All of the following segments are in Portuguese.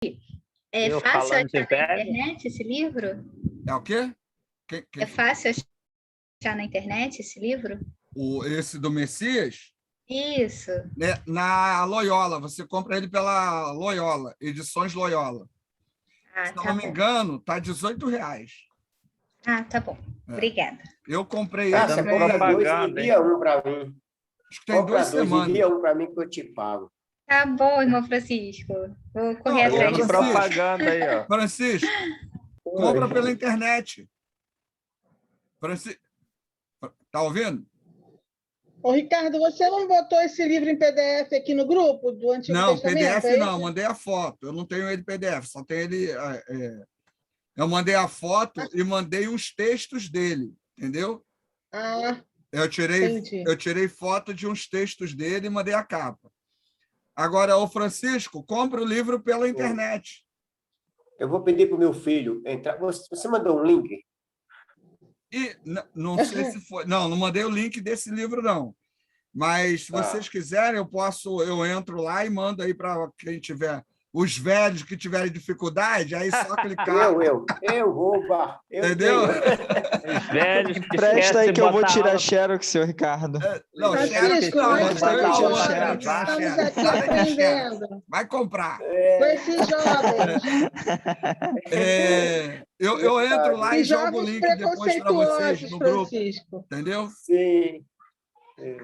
É Eu fácil falando de achar na velho? internet esse livro? É o quê? É fácil achar na internet esse livro? Esse do Messias? Isso. Né? Na Loyola, você compra ele pela Loyola, Edições Loyola. Ah, Se eu tá não me bom. engano, tá R$18. Ah, tá bom. Obrigada. Eu comprei Ah, ele. você Dando compra dois e propaganda, envia um para mim. Acho que tem Compra 2 dois, semanas. envia um para mim que eu te pago. Tá bom, irmão Francisco. Vou correr Não, atrás Dando disso. propaganda aí, ó. Francisco, compra pela internet. Francisco, tá ouvindo? Ô, Ricardo, você não botou esse livro em PDF aqui no grupo do Antigo Não, Testamento? PDF é não, esse? mandei a foto. Eu não tenho ele PDF, só tenho ele. Eu mandei a foto e mandei os textos dele, entendeu? Ah, Eu entendi. tirei foto de uns textos dele e mandei a capa. Agora, ô Francisco, compra o livro pela internet. Eu vou pedir para o meu filho entrar. Você mandou um link? E não sei se foi. Não, não mandei o link desse livro, não. Mas se vocês quiserem, eu entro lá e mando aí para quem tiver, os velhos que tiverem dificuldade, aí só clicar. Eu vou, entendeu? Os velhos que Presta esquecem aí de que eu vou botar tirar aula. xerox, seu Ricardo. Não, Francisco, não, olha mas só, eu tiro vou xerox. tirar estamos xerox. aqui Nada de xerox. aprendendo Vai comprar. com esses jovens. Eu entro lá e E jogo o jovens link depois para vocês preconceituosos, no grupo, Francisco. entendeu? Sim.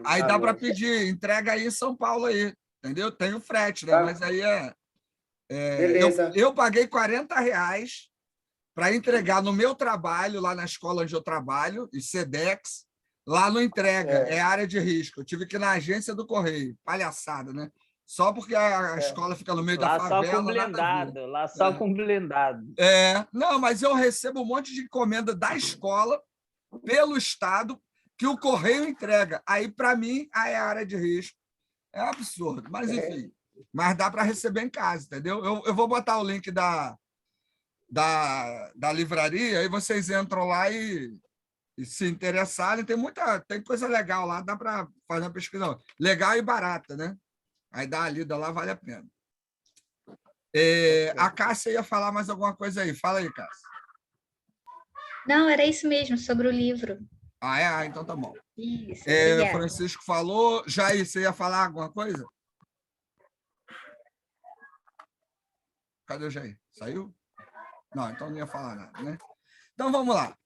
Aí dá para pedir, entrega aí em São Paulo aí, entendeu? Tem o frete, né? Tá. Mas aí Beleza. eu paguei R$40 para entregar no meu trabalho, lá na escola onde eu trabalho, e Sedex, lá não entrega, é área de risco. Eu tive que ir na agência do Correio, palhaçada, né? Só porque a escola fica no meio da Lá favela. só com nada a ver. blindado, lá só com blindado. Não, mas eu recebo um monte de encomenda da escola, pelo Estado, que o Correio entrega. Aí, para mim, aí é área de risco. É absurdo, mas enfim. Mas dá para receber em casa, entendeu? Eu vou botar o link da livraria, aí vocês entram lá e se interessarem. Tem coisa legal lá, dá para fazer uma pesquisa legal e barata, né? Aí dá a lida lá, vale a pena. A Cássia ia falar mais alguma coisa aí. Fala aí, Cássia. Não, era isso mesmo, sobre o livro. Então tá bom. Isso, obrigada. Francisco falou. Jair, você ia falar alguma coisa? Cadê o Jair? Saiu? Não, então não ia falar nada, né? Então vamos lá.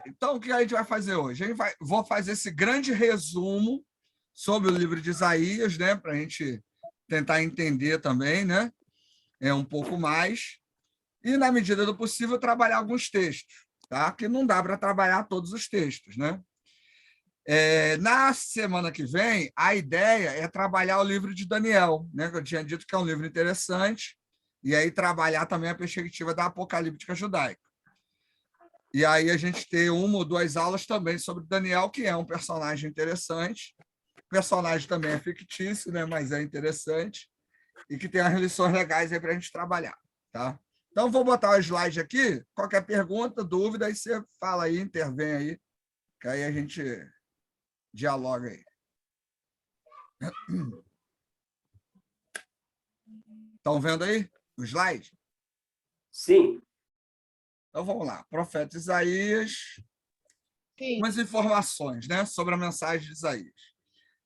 Então, o que a gente vai fazer hoje? Vou fazer esse grande resumo sobre o livro de Isaías, né? Para a gente tentar entender também, né? Um pouco mais. E, na medida do possível, trabalhar alguns textos, tá? Que não dá para trabalhar todos os textos, né? Na semana que vem, a ideia é trabalhar o livro de Daniel, né? Que eu tinha dito que é um livro interessante, e aí trabalhar também a perspectiva da apocalíptica judaica. E aí a gente tem 1 ou 2 aulas também sobre Daniel, que é um personagem interessante. O personagem também é fictício, né? Mas é interessante, e que tem as lições legais aí para a gente trabalhar, tá? Então, vou botar o slide aqui. Qualquer pergunta, dúvida, aí você fala aí, intervém aí, que aí a gente dialoga aí. Estão vendo aí o slide? Sim. Então, vamos lá. Profeta Isaías. Sim. Umas informações, né, sobre a mensagem de Isaías.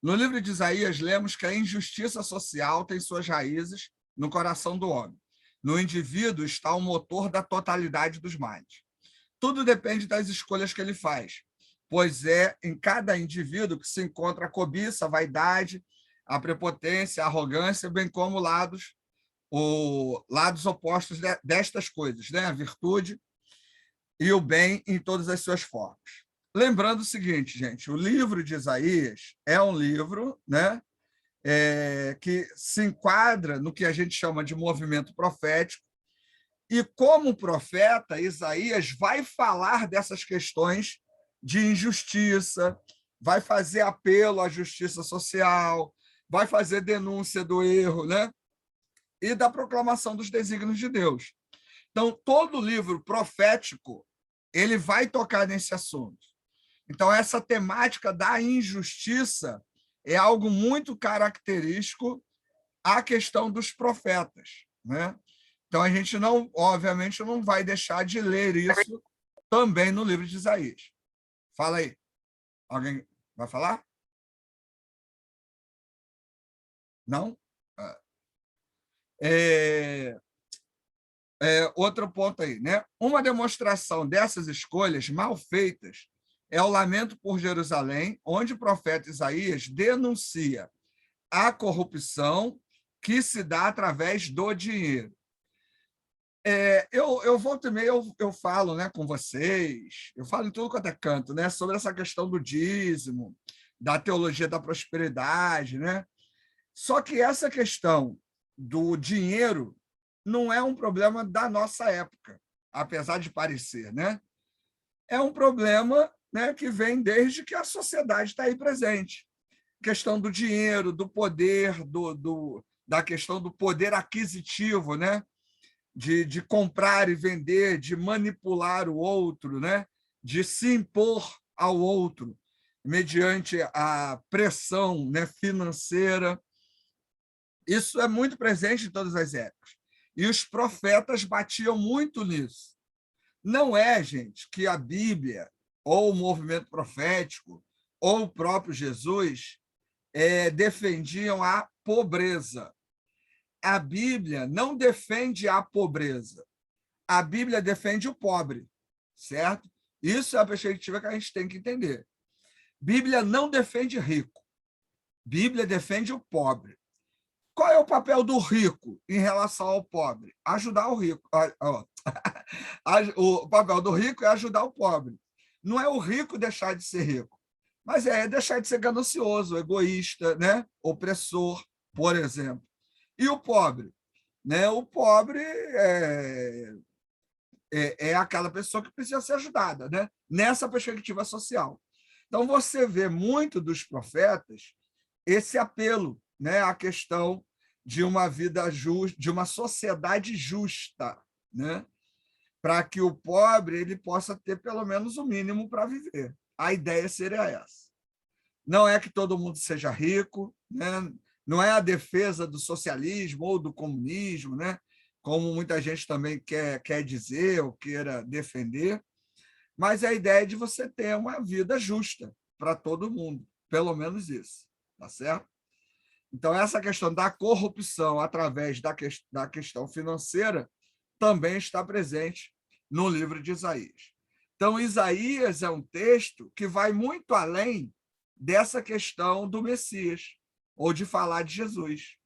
No livro de Isaías, lemos que a injustiça social tem suas raízes no coração do homem. No indivíduo está o motor da totalidade dos males. Tudo depende das escolhas que ele faz, pois é em cada indivíduo que se encontra a cobiça, a vaidade, a prepotência, a arrogância, bem como lados opostos destas coisas, né? A virtude e o bem em todas as suas formas. Lembrando o seguinte, gente, o livro de Isaías é um livro, né, que se enquadra no que a gente chama de movimento profético, e como profeta, Isaías vai falar dessas questões de injustiça, vai fazer apelo à justiça social, vai fazer denúncia do erro, né, e da proclamação dos desígnios de Deus. Então, todo livro profético ele vai tocar nesse assunto. Então, essa temática da injustiça é algo muito característico à questão dos profetas, né? Então, a gente não, obviamente, não vai deixar de ler isso também no livro de Isaías. Fala aí. Alguém vai falar? Não? Outro ponto aí, né? Uma demonstração dessas escolhas mal feitas é o lamento por Jerusalém, onde o profeta Isaías denuncia a corrupção que se dá através do dinheiro. Eu volto e meio, eu falo, né, com vocês, eu falo em tudo quanto é canto, né, sobre essa questão do dízimo, da teologia da prosperidade, né? Só que essa questão do dinheiro não é um problema da nossa época, apesar de parecer, né? É um problema, né, que vem desde que a sociedade está aí presente. Questão do dinheiro, do poder, da questão do poder aquisitivo, né? De comprar e vender, de manipular o outro, né? De se impor ao outro, mediante a pressão, né, financeira. Isso é muito presente em todas as épocas. E os profetas batiam muito nisso. Não é, gente, que a Bíblia, ou o movimento profético, ou o próprio Jesus defendiam a pobreza. A Bíblia não defende a pobreza. A Bíblia defende o pobre, certo? Isso é a perspectiva que a gente tem que entender. Bíblia não defende rico. Bíblia defende o pobre. Qual é o papel do rico em relação ao pobre? Ajudar o rico. O papel do rico é ajudar o pobre. Não é o rico deixar de ser rico, mas é deixar de ser ganancioso, egoísta, né? Opressor, por exemplo. E o pobre? Né? O pobre é aquela pessoa que precisa ser ajudada, né? Nessa perspectiva social. Então, você vê muito dos profetas esse apelo, né, à questão de uma vida justa, de uma sociedade justa, né, para que o pobre ele possa ter pelo menos o mínimo para viver. A ideia seria essa. Não é que todo mundo seja rico, né? Não é a defesa do socialismo ou do comunismo, né, como muita gente também quer dizer ou queira defender, mas é a ideia de você ter uma vida justa para todo mundo, pelo menos isso. Tá certo? Então, essa questão da corrupção através da questão financeira também está presente no livro de Isaías. Então, Isaías é um texto que vai muito além dessa questão do Messias, ou de falar de Jesus.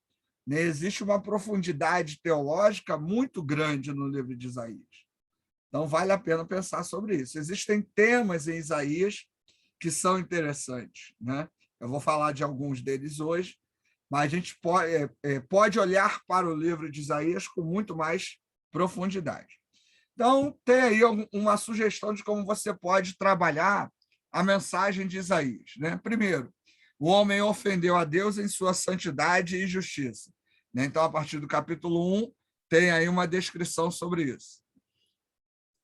Existe uma profundidade teológica muito grande no livro de Isaías. Então, vale a pena pensar sobre isso. Existem temas em Isaías que são interessantes, né? Eu vou falar de alguns deles hoje, mas a gente pode olhar para o livro de Isaías com muito mais profundidade. Então, tem aí uma sugestão de como você pode trabalhar a mensagem de Isaías, né? Primeiro, o homem ofendeu a Deus em sua santidade e justiça. Então, a partir do capítulo 1, tem aí uma descrição sobre isso.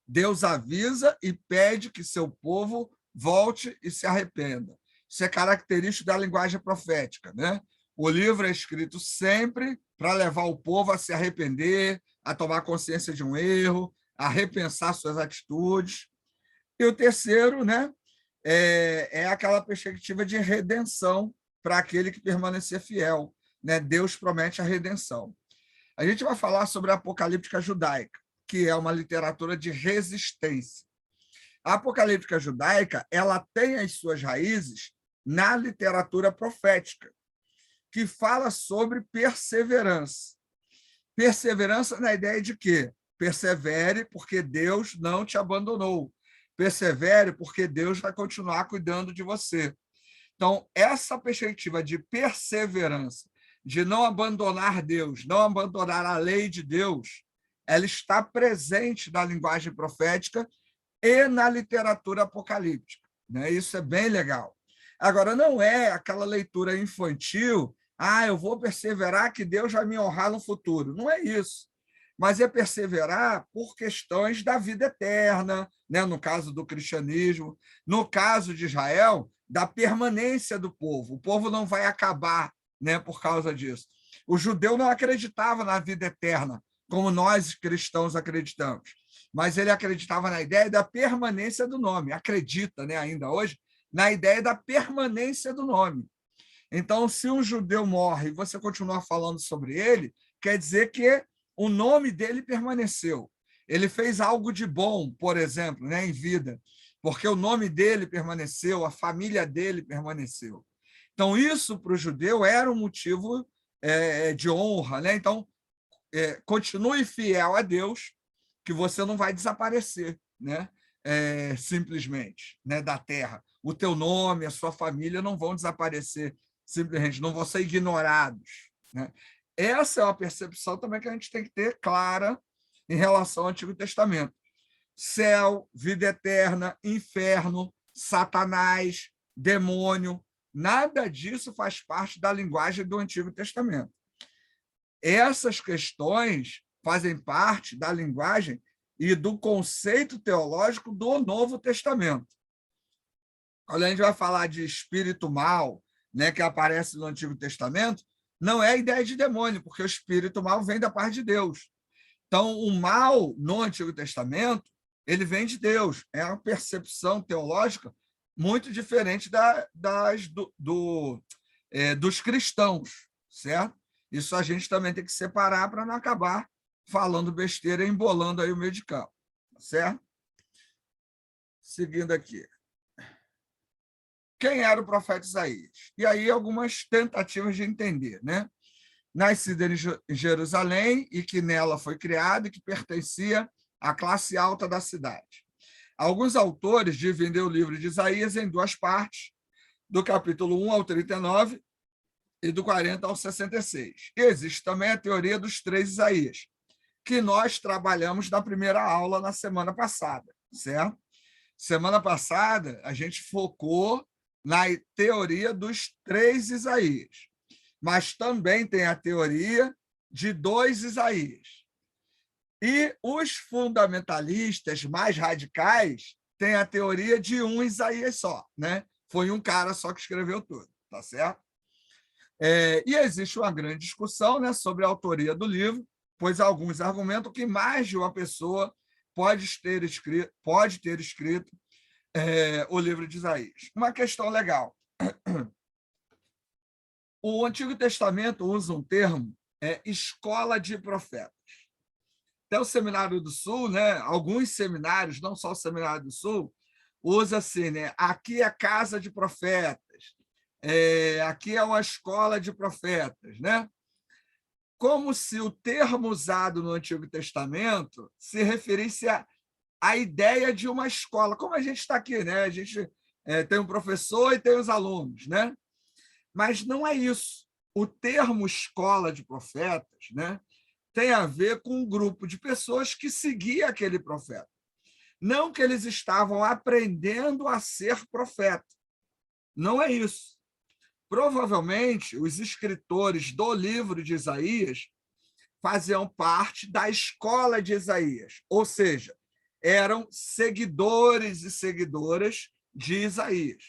Deus avisa e pede que seu povo volte e se arrependa. Isso é característico da linguagem profética, né? O livro é escrito sempre para levar o povo a se arrepender, a tomar consciência de um erro, a repensar suas atitudes. E o terceiro, né, é aquela perspectiva de redenção para aquele que permanecer fiel, né? Deus promete a redenção. A gente vai falar sobre a apocalíptica judaica, que é uma literatura de resistência. A apocalíptica judaica, ela tem as suas raízes na literatura profética, que fala sobre perseverança. Perseverança na ideia de que persevere porque Deus não te abandonou. Persevere porque Deus vai continuar cuidando de você. Então, essa perspectiva de perseverança, de não abandonar Deus, não abandonar a lei de Deus, ela está presente na linguagem profética e na literatura apocalíptica, né? Isso é bem legal. Agora, não é aquela leitura infantil, eu vou perseverar que Deus vai me honrar no futuro. Não é isso. Mas é perseverar por questões da vida eterna, né? No caso do cristianismo, no caso de Israel, da permanência do povo. O povo não vai acabar, né, por causa disso. O judeu não acreditava na vida eterna, como nós cristãos acreditamos, mas ele acreditava na ideia da permanência do nome, acredita, né, ainda hoje, na ideia da permanência do nome. Então, se um judeu morre e você continua falando sobre ele, quer dizer que o nome dele permaneceu. Ele fez algo de bom, por exemplo, né, em vida, porque o nome dele permaneceu, a família dele permaneceu. Então, isso para o judeu era um motivo de honra, né? Então, continue fiel a Deus, que você não vai desaparecer, né? Simplesmente, né, da terra. O teu nome, a sua família não vão desaparecer simplesmente, não vão ser ignorados, né? Essa é uma percepção também que a gente tem que ter clara em relação ao Antigo Testamento. Céu, vida eterna, inferno, Satanás, demônio, nada disso faz parte da linguagem do Antigo Testamento. Essas questões fazem parte da linguagem e do conceito teológico do Novo Testamento. Quando a gente vai falar de espírito mal, né, que aparece no Antigo Testamento, não é a ideia de demônio, porque o espírito mal vem da parte de Deus. Então, o mal no Antigo Testamento, ele vem de Deus. É uma percepção teológica muito diferente dos cristãos, certo? Isso a gente também tem que separar para não acabar falando besteira e embolando aí o meio de campo, certo? Seguindo aqui. Quem era o profeta Isaías? E aí algumas tentativas de entender, né? Nascido em Jerusalém e que nela foi criado e que pertencia à classe alta da cidade. Alguns autores dividem o livro de Isaías em duas partes, do capítulo 1 ao 39 e do 40 ao 66. E existe também a teoria dos 3 Isaías, que nós trabalhamos na primeira aula na semana passada, certo? Semana passada, a gente focou na teoria dos 3 Isaías, mas também tem a teoria de 2 Isaías. E os fundamentalistas mais radicais têm a teoria de 1 Isaías só, né? Foi um cara só que escreveu tudo, tá certo? E existe uma grande discussão, né, sobre a autoria do livro, pois alguns argumentam que mais de uma pessoa pode ter escrito o livro de Isaías. Uma questão legal. O Antigo Testamento usa um termo, escola de profetas. Até o Seminário do Sul, né, alguns seminários, não só o Seminário do Sul, usa assim, né, aqui é casa de profetas, aqui é uma escola de profetas, né? Como se o termo usado no Antigo Testamento se referisse à ideia de uma escola, como a gente está aqui, né? A gente tem um professor e tem os alunos, né? Mas não é isso. O termo escola de profetas, né, tem a ver com um grupo de pessoas que seguia aquele profeta. Não que eles estavam aprendendo a ser profeta. Não é isso. Provavelmente, os escritores do livro de Isaías faziam parte da escola de Isaías, ou seja, eram seguidores e seguidoras de Isaías.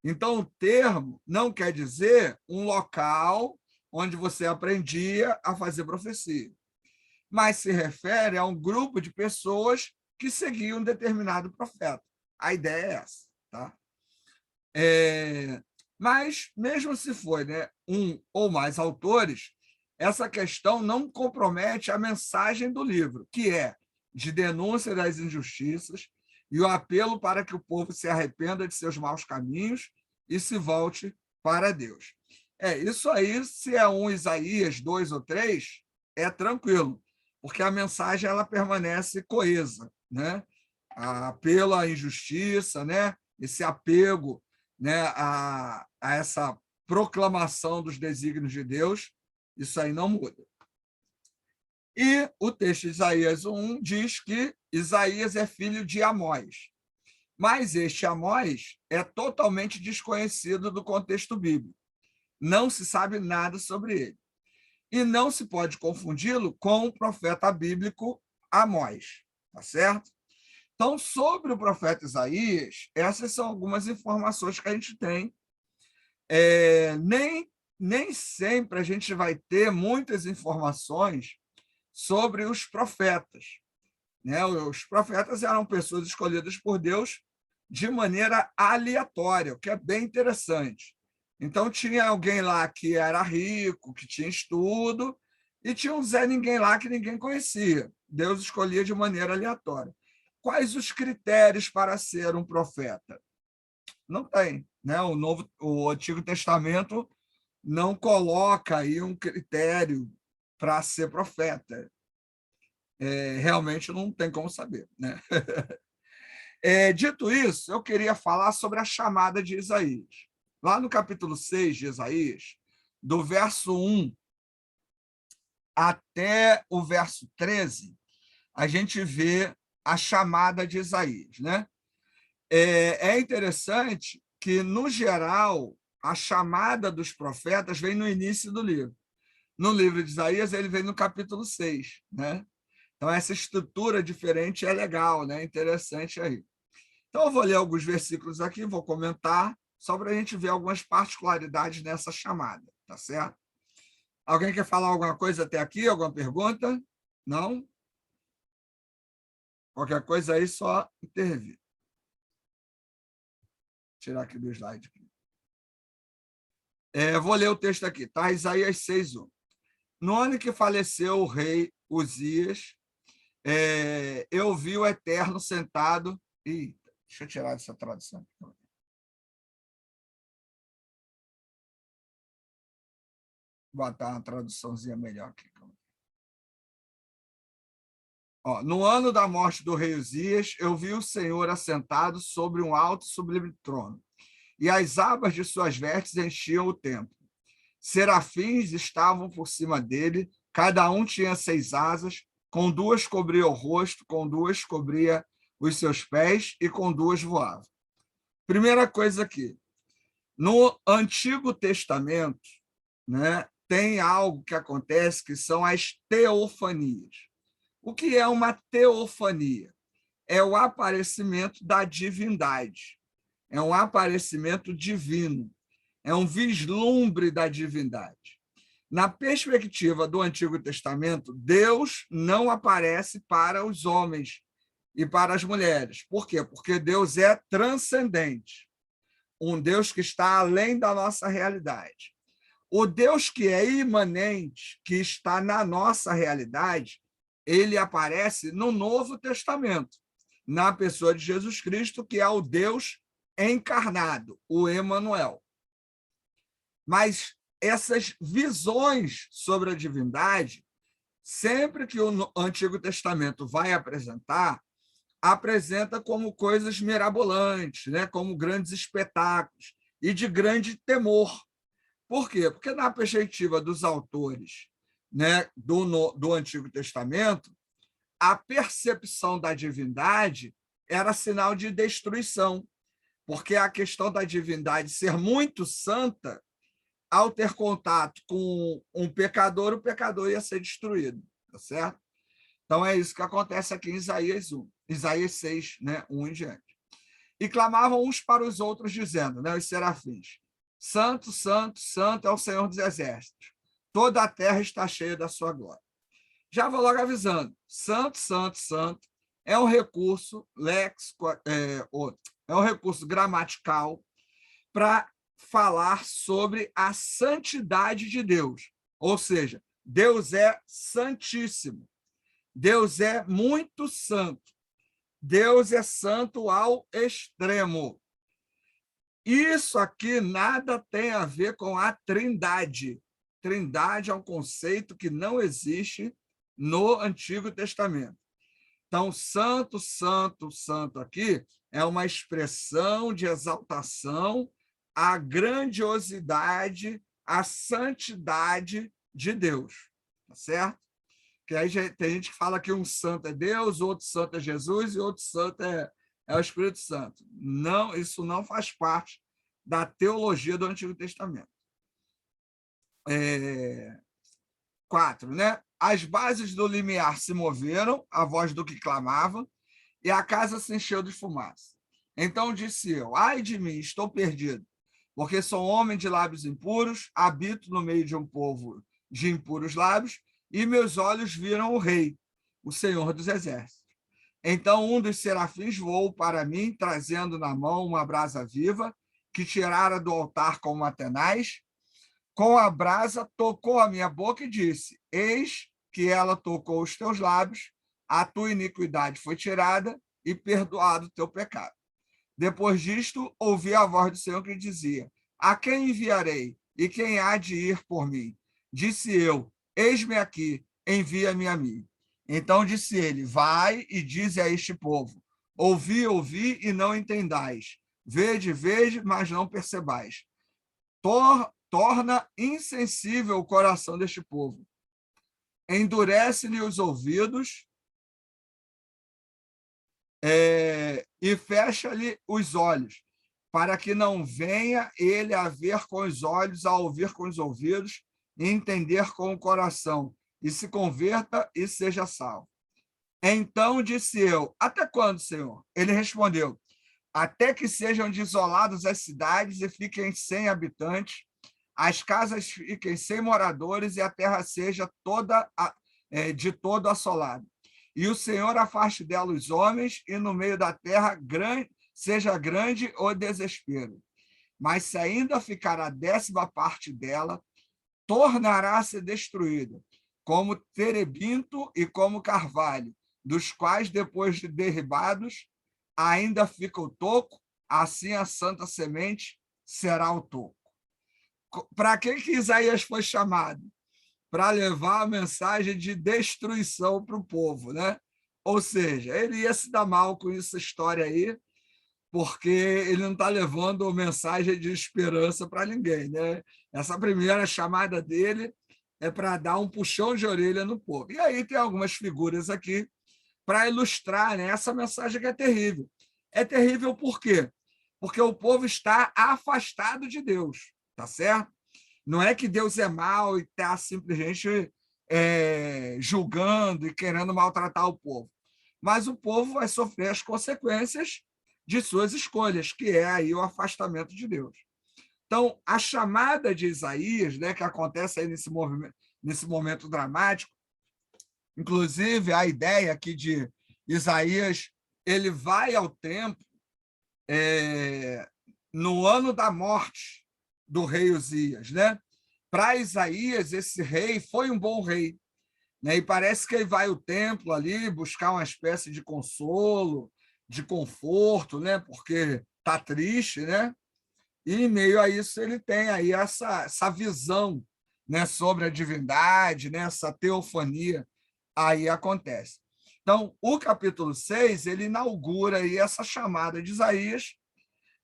Então, o termo não quer dizer um local onde você aprendia a fazer profecia, mas se refere a um grupo de pessoas que seguiam um determinado profeta. A ideia é essa, tá? Mas, mesmo se for, né, um ou mais autores, essa questão não compromete a mensagem do livro, que é de denúncia das injustiças e o apelo para que o povo se arrependa de seus maus caminhos e se volte para Deus. Isso aí, se é um Isaías 2 ou 3, é tranquilo, porque a mensagem ela permanece coesa, né? Apelo à injustiça, né? Esse apego, né, a essa proclamação dos desígnios de Deus, isso aí não muda. E o texto de Isaías 1 diz que Isaías é filho de Amós. Mas este Amós é totalmente desconhecido do contexto bíblico. Não se sabe nada sobre ele. E não se pode confundi-lo com o profeta bíblico Amós, tá certo? Então, sobre o profeta Isaías, essas são algumas informações que a gente tem. Nem sempre a gente vai ter muitas informações sobre os profetas, né? Os profetas eram pessoas escolhidas por Deus de maneira aleatória, o que é bem interessante. Então, tinha alguém lá que era rico, que tinha estudo, e tinha um Zé Ninguém lá que ninguém conhecia. Deus escolhia de maneira aleatória. Quais os critérios para ser um profeta? Não tem, né? O Antigo Testamento não coloca aí um critério para ser profeta. Realmente não tem como saber, né? Dito isso, eu queria falar sobre a chamada de Isaías. Lá no capítulo 6 de Isaías, do verso 1 até o verso 13, a gente vê a chamada de Isaías, né? É interessante que, no geral, a chamada dos profetas vem no início do livro. No livro de Isaías, ele vem no capítulo 6, né? Então, essa estrutura diferente é legal, né? Interessante aí. Então, eu vou ler alguns versículos aqui, vou comentar, só para a gente ver algumas particularidades nessa chamada, tá certo? Alguém quer falar alguma coisa até aqui? Alguma pergunta? Não? Qualquer coisa aí, só intervir. Tirar aqui do slide. Vou ler o texto aqui, tá? Isaías 6:1. No ano que faleceu o rei Uzias, eu vi o Eterno sentado... Deixa eu tirar essa tradução. Vou botar uma traduçãozinha melhor aqui. No ano da morte do rei Uzias, eu vi o Senhor assentado sobre um alto e sublime trono, e as abas de suas vestes enchiam o templo. Serafins estavam por cima dele, cada um tinha 6 asas, com 2 cobria o rosto, com 2 cobria os seus pés e com 2 voava. Primeira coisa aqui, no Antigo Testamento, né, tem algo que acontece que são as teofanias. O que é uma teofania? É o aparecimento da divindade, é um aparecimento divino, é um vislumbre da divindade. Na perspectiva do Antigo Testamento, Deus não aparece para os homens e para as mulheres. Por quê? Porque Deus é transcendente, um Deus que está além da nossa realidade. O Deus que é imanente, que está na nossa realidade, ele aparece no Novo Testamento, na pessoa de Jesus Cristo, que é o Deus encarnado, o Emanuel. Mas essas visões sobre a divindade, sempre que o Antigo Testamento vai apresentar, apresenta como coisas mirabolantes, né? Como grandes espetáculos e de grande temor. Por quê? Porque, na perspectiva dos autores, né, do Antigo Testamento, a percepção da divindade era sinal de destruição, porque a questão da divindade ser muito santa, ao ter contato com um pecador, o pecador ia ser destruído, tá certo? Então, é isso que acontece aqui em Isaías 1, Isaías 6, né, 1 em diante. E clamavam uns para os outros, dizendo, né, os serafins, Santo, Santo, Santo é o Senhor dos Exércitos, toda a terra está cheia da sua glória. Já vou logo avisando, Santo, Santo, Santo é um recurso léxico, é um recurso gramatical para falar sobre a santidade de Deus, ou seja, Deus é santíssimo. Deus é muito santo. Deus é santo ao extremo. Isso aqui nada tem a ver com a Trindade. Trindade é um conceito que não existe no Antigo Testamento. Então, santo, santo, santo aqui é uma expressão de exaltação à grandiosidade, à santidade de Deus. Tá certo? Que aí tem gente que fala que um santo é Deus, outro santo é Jesus e outro santo é o Espírito Santo. Não, isso não faz parte da teologia do Antigo Testamento. 4, né? As bases do limiar se moveram, a voz do que clamava, e a casa se encheu de fumaça. Então disse eu, ai de mim, estou perdido, porque sou homem de lábios impuros, habito no meio de um povo de impuros lábios, e meus olhos viram o Rei, o Senhor dos Exércitos. Então um dos serafins voou para mim, trazendo na mão uma brasa viva, que tirara do altar com uma tenaz. Com a brasa tocou a minha boca e disse: eis que ela tocou os teus lábios, a tua iniquidade foi tirada e perdoado o teu pecado. Depois disto, ouvi a voz do Senhor que dizia: a quem enviarei? E quem há de ir por mim? Disse eu: eis-me aqui, envia-me a mim. Então disse ele: vai e dize a este povo: ouvi, ouvi e não entendais. Vede, vede, mas não percebais. Torna insensível o coração deste povo. Endurece-lhe os ouvidos e fecha-lhe os olhos, para que não venha ele a ver com os olhos, a ouvir com os ouvidos, e entender com o coração, e se converta e seja salvo. Então disse eu: até quando, Senhor? Ele respondeu: até que sejam desoladas as cidades e fiquem sem habitantes, as casas fiquem sem moradores e a terra seja de todo assolada. E o Senhor afaste dela os homens, e no meio da terra seja grande o desespero. Mas se ainda ficar a 10ª parte dela, tornará a ser destruída, como terebinto e como carvalho, dos quais, depois de derribados, ainda fica o toco, assim a santa semente será o toco. Para que Isaías foi chamado? Para levar a mensagem de destruição para o povo, né? Ou seja, ele ia se dar mal com essa história aí, porque ele não está levando mensagem de esperança para ninguém, né? Essa primeira chamada dele é para dar um puxão de orelha no povo. E aí tem algumas figuras aqui para ilustrar, né, essa mensagem que é terrível. É terrível por quê? Porque o povo está afastado de Deus, tá certo? Não é que Deus é mau e está simplesmente julgando e querendo maltratar o povo, mas o povo vai sofrer as consequências de suas escolhas, que é aí o afastamento de Deus. Então, a chamada de Isaías, né, que acontece aí nesse momento dramático, inclusive a ideia aqui de Isaías, ele vai ao templo no ano da morte do rei Uzias, né? Para Isaías, esse rei foi um bom rei, né? E parece que ele vai ao templo ali buscar uma espécie de consolo, de conforto, né? Porque está triste, né? E em meio a isso ele tem aí essa visão, né, sobre a divindade, né, essa teofania aí acontece. Então, o capítulo 6, ele inaugura aí essa chamada de Isaías,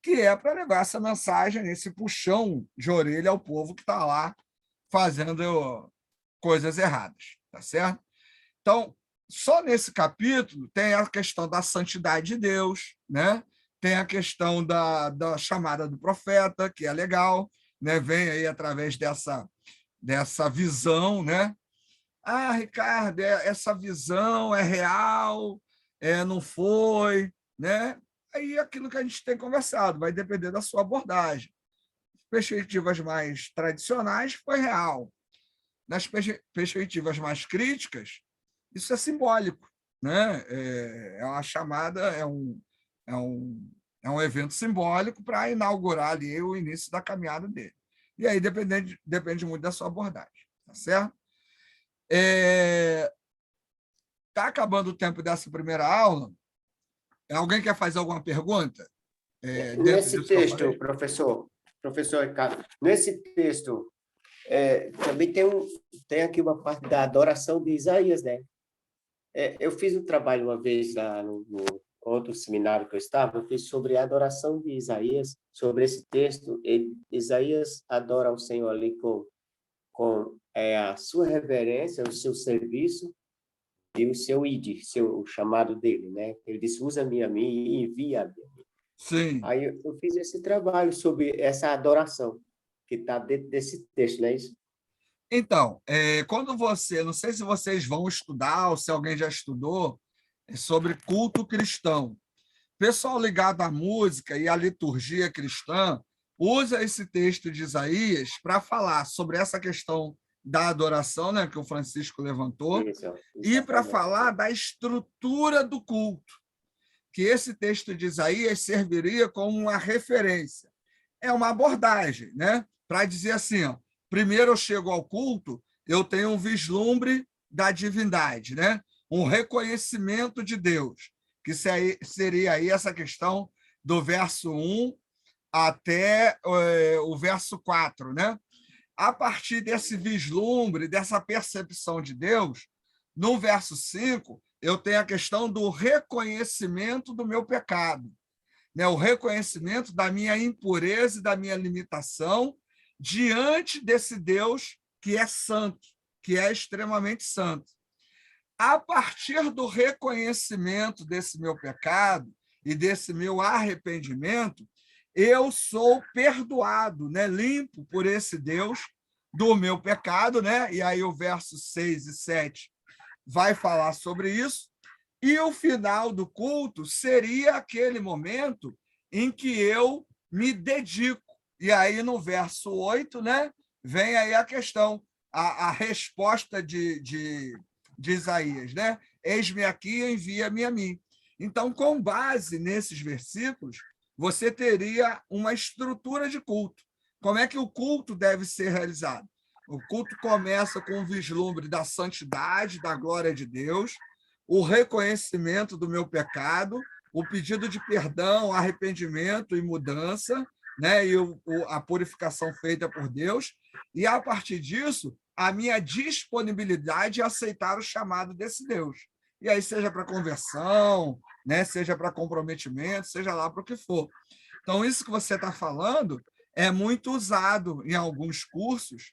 que é para levar essa mensagem, esse puxão de orelha ao povo que está lá fazendo coisas erradas, tá certo? Então, só nesse capítulo tem a questão da santidade de Deus, né? Tem a questão da chamada do profeta, que é legal, né? Vem aí através dessa visão, né? Ah, Ricardo, essa visão é real, não foi, né? Aí aquilo que a gente tem conversado, vai depender da sua abordagem. Perspectivas mais tradicionais, foi real. Nas perspectivas mais críticas, isso é simbólico, né? É uma chamada, é um evento simbólico para inaugurar ali o início da caminhada dele. E aí depende muito da sua abordagem, tá certo? Está acabando o tempo dessa primeira aula. Alguém quer fazer alguma pergunta? Nesse texto, professor Ricardo, nesse texto, também tem aqui uma parte da adoração de Isaías, né? Eu fiz um trabalho uma vez lá no outro seminário que eu estava, eu fiz sobre a adoração de Isaías, sobre esse texto. Isaías adora o Senhor ali com a sua reverência, o seu serviço e o seu id, o chamado dele, né? Ele disse: usa-me a mim e envia-me a mim. Sim. Aí eu fiz esse trabalho sobre essa adoração que está dentro desse texto, não é isso? Então, quando não sei se vocês vão estudar ou se alguém já estudou sobre culto cristão. Pessoal ligado à música e à liturgia cristã usa esse texto de Isaías para falar sobre essa questão da adoração, né, que o Francisco levantou, Isso, e para exatamente. falar da estrutura do culto, que esse texto de Isaías serviria como uma referência. É uma abordagem, né? Para dizer assim, ó, primeiro eu chego ao culto, eu tenho um vislumbre da divindade, né? Um reconhecimento de Deus, que seria aí essa questão do verso 1 até o verso 4, né? A partir desse vislumbre, dessa percepção de Deus, no verso 5, eu tenho a questão do reconhecimento do meu pecado, né? O reconhecimento da minha impureza e da minha limitação diante desse Deus que é santo, que é extremamente santo. A partir do reconhecimento desse meu pecado e desse meu arrependimento, eu sou perdoado, né? Limpo por esse Deus do meu pecado, né? E aí o verso 6 e 7 vai falar sobre isso. E o final do culto seria aquele momento em que eu me dedico. E aí no verso 8, né? Vem aí a questão, a resposta de Isaías, né? Eis-me aqui, envia-me a mim. Então, com base nesses versículos, você teria uma estrutura de culto. Como é que o culto deve ser realizado? O culto começa com o vislumbre da santidade, da glória de Deus, o reconhecimento do meu pecado, o pedido de perdão, arrependimento e mudança, né? E a purificação feita por Deus, e a partir disso, a minha disponibilidade em aceitar o chamado desse Deus. E aí, seja para conversão, né? Seja para comprometimento, seja lá para o que for. Então, isso que você está falando é muito usado em alguns cursos,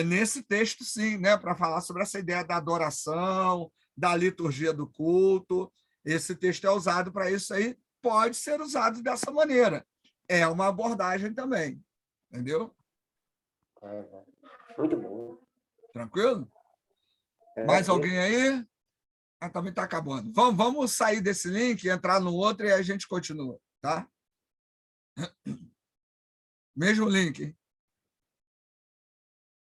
nesse texto, sim, né? Para falar sobre essa ideia da adoração, da liturgia do culto. Esse texto é usado para isso aí, pode ser usado dessa maneira. É uma abordagem também, entendeu? Muito bom. Tranquilo? Mais alguém aí? Também está acabando. Vamos sair desse link, entrar no outro e a gente continua, tá? Mesmo link, hein?